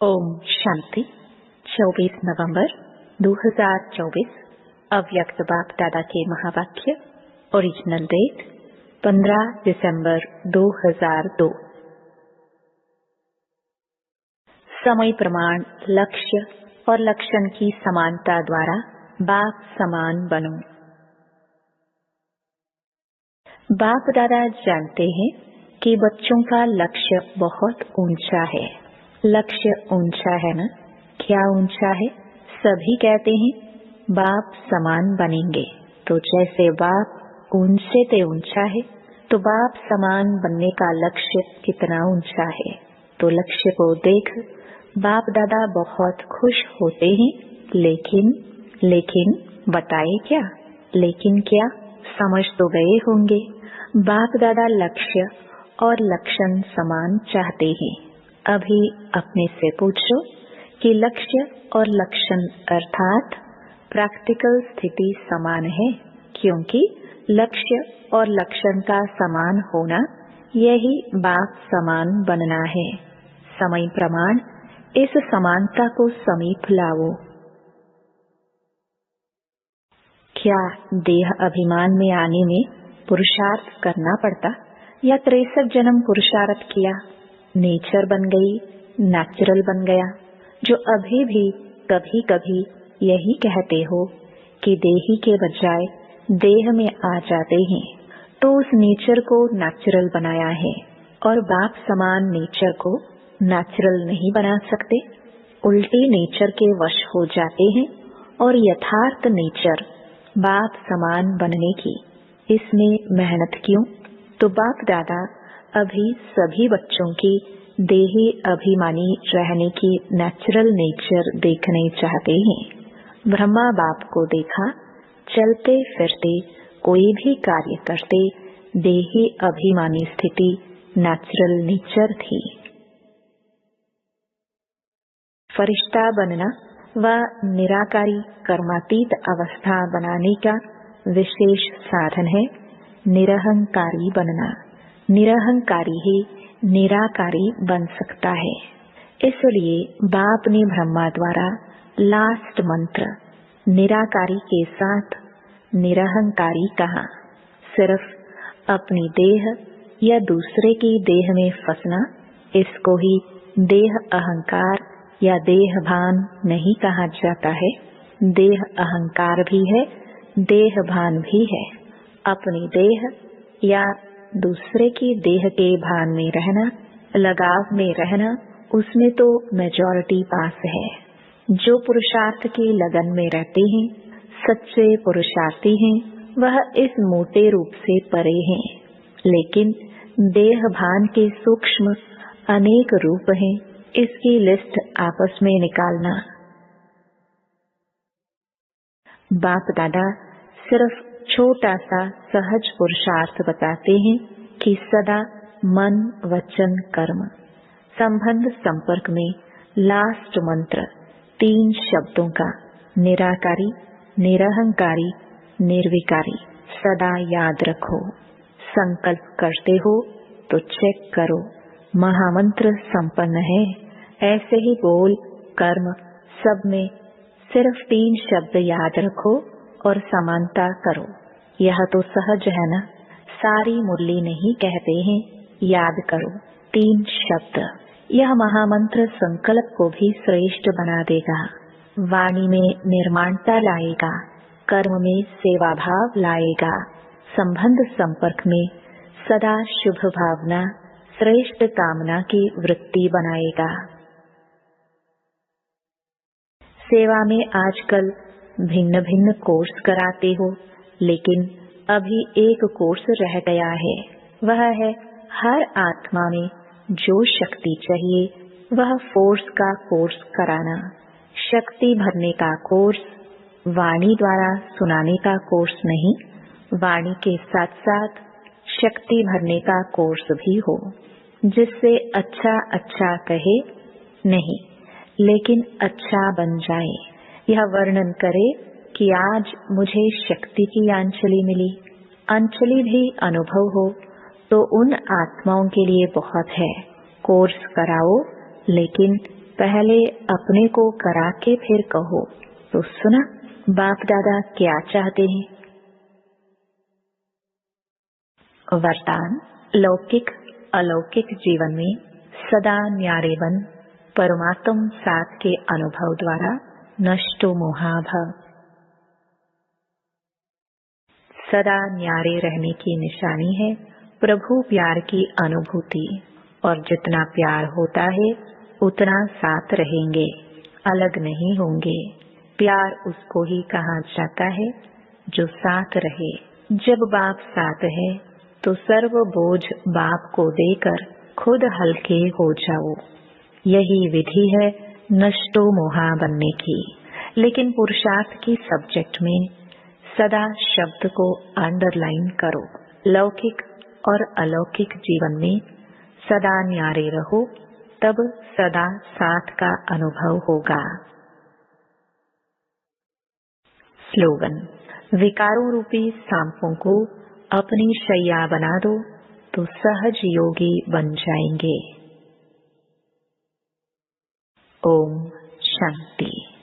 ओम शांति। 24 नवंबर 2024 अव्यक्त बाप दादा के महावाक्य। ओरिजिनल डेट 15 दिसंबर 2002। समय प्रमाण लक्ष्य और लक्षण की समानता द्वारा बाप समान बनो। बाप दादा जानते हैं कि बच्चों का लक्ष्य बहुत ऊंचा है। लक्ष्य ऊंचा है ना? क्या ऊंचा है? सभी कहते हैं बाप समान बनेंगे। तो जैसे बाप ऊंचे से ऊंचा है, तो बाप समान बनने का लक्ष्य कितना ऊंचा है। तो लक्ष्य को देख बाप दादा बहुत खुश होते हैं। लेकिन बताए क्या? लेकिन क्या? समझ तो गए होंगे। बाप दादा लक्ष्य और लक्षण समान चाहते हैं। अभी अपने से पूछो कि लक्ष्य और लक्षण अर्थात प्रैक्टिकल स्थिति समान है, क्योंकि लक्ष्य और लक्षण का समान होना यही बाप समान बनना है। समय प्रमाण इस समानता को समीप लाओ। क्या देह अभिमान में आने में पुरुषार्थ करना पड़ता या 63 जन्म पुरुषार्थ किया? नेचर बन गई, नेचुरल बन गया। जो अभी भी कभी कभी यही कहते हो कि देही के बजाय देह में आ जाते हैं, तो उस नेचर को नेचुरल बनाया है और बाप समान नेचर को नेचुरल नहीं बना सकते। उल्टी नेचर के वश हो जाते हैं और यथार्थ नेचर बाप समान बनने की इसमें मेहनत क्यों? तो बाप दादा अभी सभी बच्चों की देही अभिमानी रहने की नेचुरल नेचर देखने चाहते हैं। ब्रह्मा बाप को देखा, चलते फिरते कोई भी कार्य करते देही अभिमानी स्थिति नेचुरल नेचर थी। फरिश्ता बनना व निराकारी कर्मातीत अवस्था बनाने का विशेष साधन है निरहंकारी बनना। निरहंकारी ही निराकारी बन सकता है। इसलिए बाप ने ब्रह्मा द्वारा लास्ट मंत्र निराकारी के साथ निरहंकारी कहा। सिर्फ अपनी देह या दूसरे की देह में फंसना, इसको ही देह अहंकार या देह भान नहीं कहा जाता है। देह अहंकार भी है, देह भान भी है। अपनी देह या दूसरे की देह के भान में रहना, लगाव में रहना, उसमें तो मेजॉरिटी पास है। जो पुरुषार्थ की लगन में रहते हैं, सच्चे पुरुषार्थी हैं, वह इस मोटे रूप से परे हैं। लेकिन देह भान के सूक्ष्म अनेक रूप हैं, इसकी लिस्ट आपस में निकालना। बाप दादा सिर्फ छोटा सा सहज पुरुषार्थ बताते हैं कि सदा मन वचन कर्म संबंध संपर्क में लास्ट मंत्र 3 शब्दों का निराकारी, निरहंकारी, निर्विकारी सदा याद रखो। संकल्प करते हो तो चेक करो महामंत्र संपन्न है। ऐसे ही बोल कर्म सब में सिर्फ 3 शब्द याद रखो और समानता करो। यह तो सहज है ना? सारी मुरली नहीं कहते हैं याद करो 3 शब्द। यह महामंत्र संकल्प को भी श्रेष्ठ बना देगा, वाणी में निर्माणता लाएगा, कर्म में सेवा भाव लाएगा, संबंध संपर्क में सदा शुभ भावना श्रेष्ठ कामना की वृत्ति बनाएगा। सेवा में आजकल भिन्न भिन्न कोर्स कराते हो, लेकिन अभी एक कोर्स रह गया है। वह है हर आत्मा में जो शक्ति चाहिए वह फोर्स का कोर्स कराना। शक्ति भरने का कोर्स, वाणी द्वारा सुनाने का कोर्स नहीं, वाणी के साथ साथ शक्ति भरने का कोर्स भी हो, जिससे अच्छा अच्छा कहे नहीं, लेकिन अच्छा बन जाए। यह वर्णन करे कि आज मुझे शक्ति की अंजलि मिली। अंजलि भी अनुभव हो तो उन आत्माओं के लिए बहुत है। कोर्स कराओ, लेकिन पहले अपने को करा के फिर कहो। तो सुना बाप दादा क्या चाहते हैं। वरदान लौकिक अलौकिक जीवन में सदा न्यारे बन परमात्म साथ के अनुभव द्वारा नष्टो मोहाभव। सदा न्यारे रहने की निशानी है प्रभु प्यार की अनुभूति, और जितना प्यार होता है उतना साथ रहेंगे, अलग नहीं होंगे। प्यार उसको ही कहा जाता है जो साथ रहे। जब बाप साथ है तो सर्व बोझ बाप को देकर खुद हल्के हो जाओ। यही विधि है नष्टो मोहा बनने की। लेकिन पुरुषार्थ की सब्जेक्ट में सदा शब्द को अंडरलाइन करो। लौकिक और अलौकिक जीवन में सदा न्यारे रहो, तब सदा साथ का अनुभव होगा। स्लोगन विकारों रूपी सांपों को अपनी शैया बना दो तो सहज योगी बन जाएंगे। ओम शांति।